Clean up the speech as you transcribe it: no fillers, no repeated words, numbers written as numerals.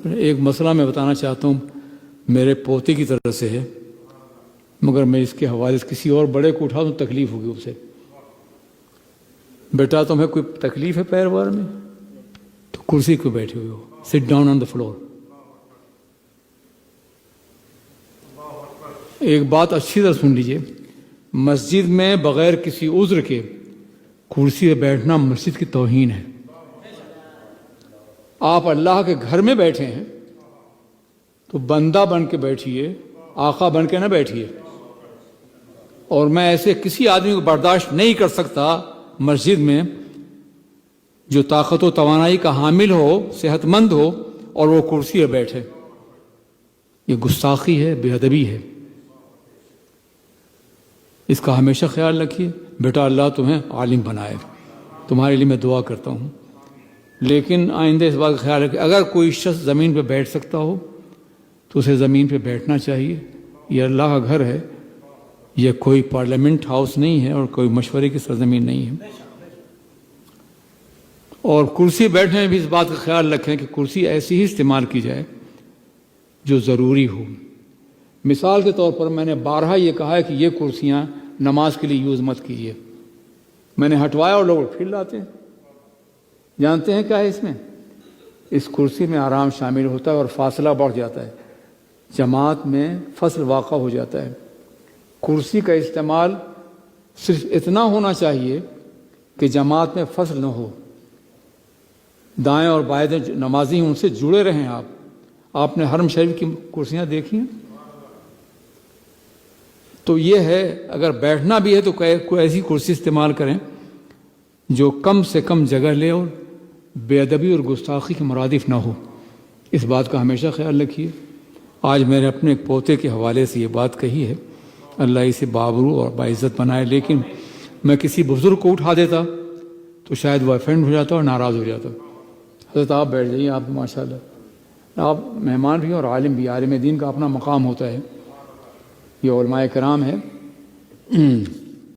ایک مسئلہ میں بتانا چاہتا ہوں، میرے پوتے کی طرف سے ہے، مگر میں اس کے حوالے سے کسی اور بڑے کو اٹھا تو تکلیف ہوگی اسے۔ بیٹا تمہیں کوئی تکلیف ہے پیر وار میں؟ تو کرسی پہ بیٹھے ہوئے ہو، sit down on the floor. ایک بات اچھی طرح سن لیجئے، مسجد میں بغیر کسی عذر کے کرسی پہ بیٹھنا مسجد کی توہین ہے۔ آپ اللہ کے گھر میں بیٹھے ہیں تو بندہ بن کے بیٹھیے، آقا بن کے نہ بیٹھیے۔ اور میں ایسے کسی آدمی کو برداشت نہیں کر سکتا مسجد میں جو طاقت و توانائی کا حامل ہو، صحت مند ہو، اور وہ کرسی پہ بیٹھے۔ یہ گستاخی ہے، بے ادبی ہے۔ اس کا ہمیشہ خیال رکھیے۔ بیٹا اللہ تمہیں عالم بنائے، تمہارے لیے میں دعا کرتا ہوں، لیکن آئندہ اس بات کا خیال رکھیں، اگر کوئی شخص زمین پہ بیٹھ سکتا ہو تو اسے زمین پہ بیٹھنا چاہیے۔ یہ اللہ کا گھر ہے، یہ کوئی پارلیمنٹ ہاؤس نہیں ہے اور کوئی مشورے کی سرزمین نہیں ہے۔ اور کرسی بیٹھنے میں بھی اس بات کا خیال رکھیں کہ کرسی ایسی ہی استعمال کی جائے جو ضروری ہو۔ مثال کے طور پر میں نے بارہا یہ کہا ہے کہ یہ کرسیاں نماز کے لیے یوز مت کیجیے، میں نے ہٹوایا اور لوگ پھر لاتے ہیں۔ جانتے ہیں کیا ہے اس میں؟ اس کرسی میں آرام شامل ہوتا ہے اور فاصلہ بڑھ جاتا ہے، جماعت میں فصل واقع ہو جاتا ہے۔ کرسی کا استعمال صرف اتنا ہونا چاہیے کہ جماعت میں فصل نہ ہو، دائیں اور بائیں نمازی ہیں ان سے جڑے رہیں۔ آپ نے حرم شریف کی کرسیاں دیکھی ہیں؟ تو یہ ہے، اگر بیٹھنا بھی ہے تو کوئی ایسی کرسی استعمال کریں جو کم سے کم جگہ لے اور بے ادبی اور گستاخی کے مرادف نہ ہو۔ اس بات کا ہمیشہ خیال رکھیے۔ آج میں نے اپنے ایک پوتے کے حوالے سے یہ بات کہی ہے، اللہ اسے بابرو اور باعزت بنائے، لیکن میں کسی بزرگ کو اٹھا دیتا تو شاید وہ افینڈ ہو جاتا اور ناراض ہو جاتا۔ حضرت آپ بیٹھ جائیے، آپ ماشاءاللہ آپ مہمان بھی ہیں اور عالم بھی، عالم دین کا اپنا مقام ہوتا ہے، یہ علماء کرام ہے۔